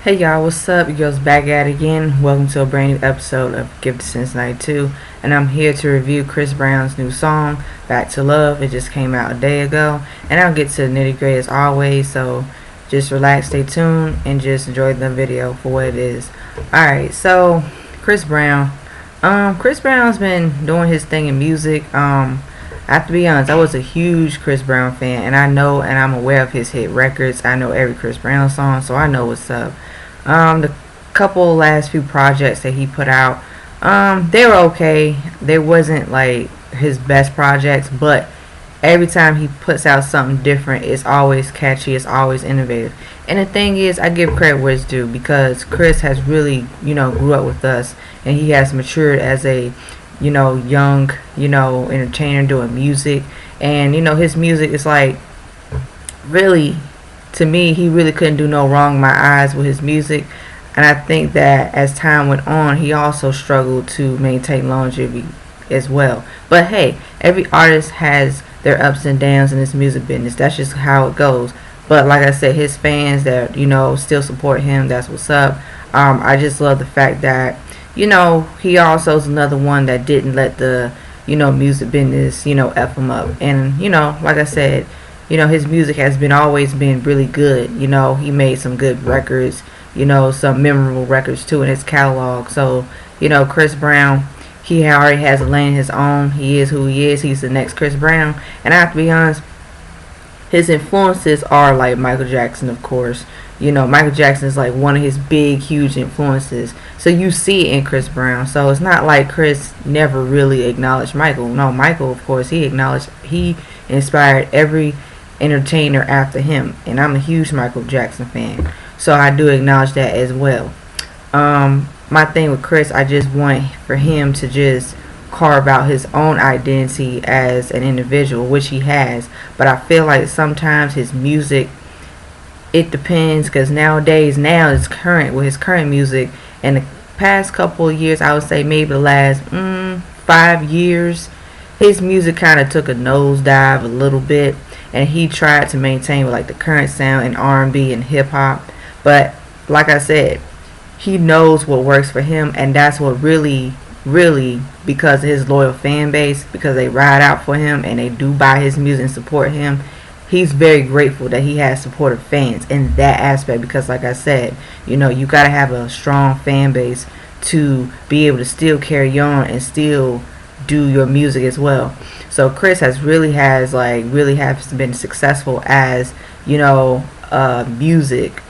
Hey y'all, what's up? It goes back at it again. Welcome to a brand new episode of Gifted Since 92. And I'm here to review Chris Brown's new song, Back to Love. It just came out a day ago. And I'll get to the nitty gritty as always. So just relax, stay tuned, and just enjoy the video for what it is. Alright, so Chris Brown. Chris Brown's been doing his thing in music. I have to be honest, I was a huge Chris Brown fan, and I know and I'm aware of his hit records. I know every Chris Brown song, so I know what's up. The couple last few projects that he put out, they were okay. They wasn't like his best projects, but every time he puts out something different, it's always catchy, it's always innovative. And the thing is, I give credit where it's due, because Chris has really, grew up with us, and he has matured as a, young, entertainer doing music. And, his music is like, really, to me, he really couldn't do no wrong in my eyes with his music. And I think that as time went on, he also struggled to maintain longevity as well. But hey, every artist has their ups and downs in this music business. That's just how it goes. But like I said, his fans that, still support him, that's what's up. I just love the fact that, he also is another one that didn't let the, music business, F him up. And, like I said, his music has always been really good. He made some good records, some memorable records too in his catalog. So, Chris Brown, he already has a lane of his own. He is who he is. He's the next Chris Brown. And I have to be honest, his influences are like Michael Jackson, of course. Michael Jackson is like one of his big, huge influences. So you see it in Chris Brown. So it's not like Chris never really acknowledged Michael. No, Michael, of course, he inspired every entertainer after him. And I'm a huge Michael Jackson fan. So I do acknowledge that as well. My thing with Chris, I just want for him to just carve out his own identity as an individual, which he has. But I feel like sometimes his music, it depends, because nowadays, it's current with his current music. And the past couple of years, I would say maybe the last 5 years, his music kind of took a nosedive a little bit, and he tried to maintain with like the current sound in R&B and hip hop. But like I said, he knows what works for him, and that's what really, because of his loyal fan base, because they ride out for him and they do buy his music and support him. He's very grateful that he has supportive fans in that aspect, because like I said, you got to have a strong fan base to be able to still carry on and still do your music as well. So Chris really has been successful as, music,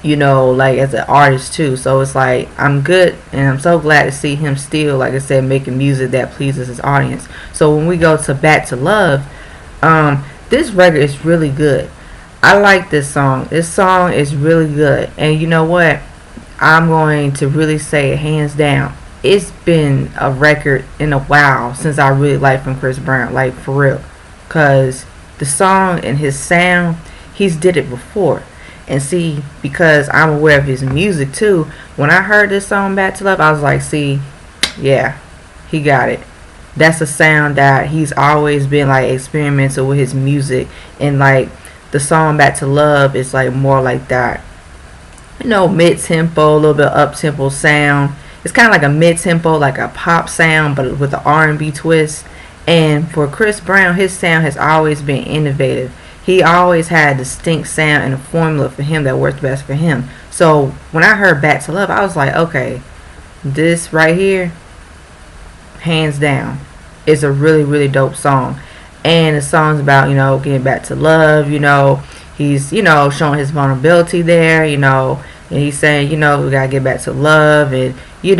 like as an artist too. So it's like, I'm good, and I'm so glad to see him still, like I said, making music that pleases his audience. So when we go to Back to Love, this record is really good. I like this song. This song is really good. And you know what? I'm going to really say it hands down. It's been a record in a while since I really liked from Chris Brown. Like, for real. Because the song and his sound, he's did it before. And see, because I'm aware of his music too, when I heard this song, Back to Love, I was like, see, yeah, he got it. That's a sound that he's always been like experimental with his music. And like the song Back to Love is like more like that, mid-tempo, a little bit up-tempo sound. It's kind of like a mid-tempo, like a pop sound, but with an R&B twist. And for Chris Brown, his sound has always been innovative. He always had a distinct sound and a formula for him that worked best for him. So when I heard Back to Love, I was like, okay, this right here, hands down, is a really dope song. And the song's about, getting back to love. He's, showing his vulnerability there, and he's saying, we gotta get back to love, and we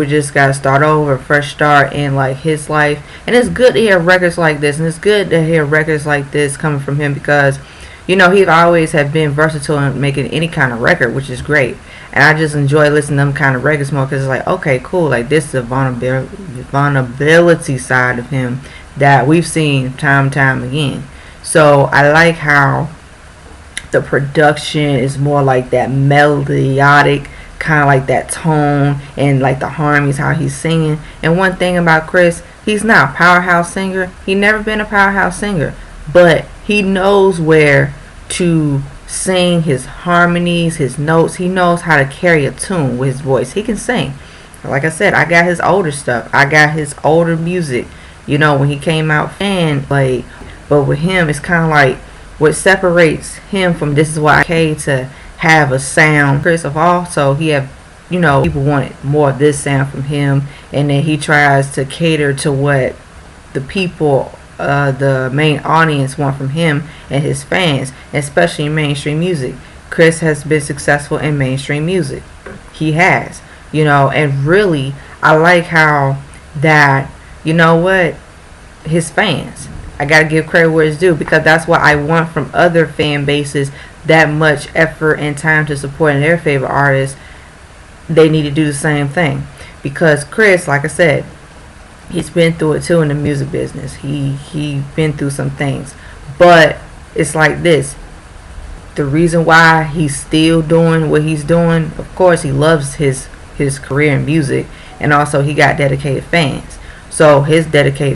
just gotta start over, fresh start in like his life. And it's good to hear records like this, and it's good to hear records like this coming from him, because he's always have been versatile in making any kind of record, which is great. And I just enjoy listening to them kind of records more, because it's like, okay, cool, like this is a vulnerability side of him that we've seen time and time again. So I like how the production is more like that melodic, kind of like that tone, and like the harmonies, how he's singing. And one thing about Chris, he's not a powerhouse singer. He never been a powerhouse singer, but he knows where to sing, his harmonies, his notes. He knows how to carry a tune with his voice. He can sing. Like I said, I got his older stuff. I got his older music. You know, when he came out, and like, but with him, it's kind of like what separates him from This Is Why I to have a sound. Chris of also, he have, you know, people wanted more of this sound from him, and then he tries to cater to what the people, the main audience want from him and his fans, especially in mainstream music. Chris has been successful in mainstream music. He has, you know, and really, I like how that, you know what, his fans, I gotta give credit where it's due, because that's what I want from other fan bases. That much effort and time to support their favorite artists, they need to do the same thing. Because Chris, like I said, he's been through it too in the music business. He been through some things, but it's like this. The reason why he's still doing what he's doing, of course, he loves his career in music, and also he got dedicated fans. So his dedicated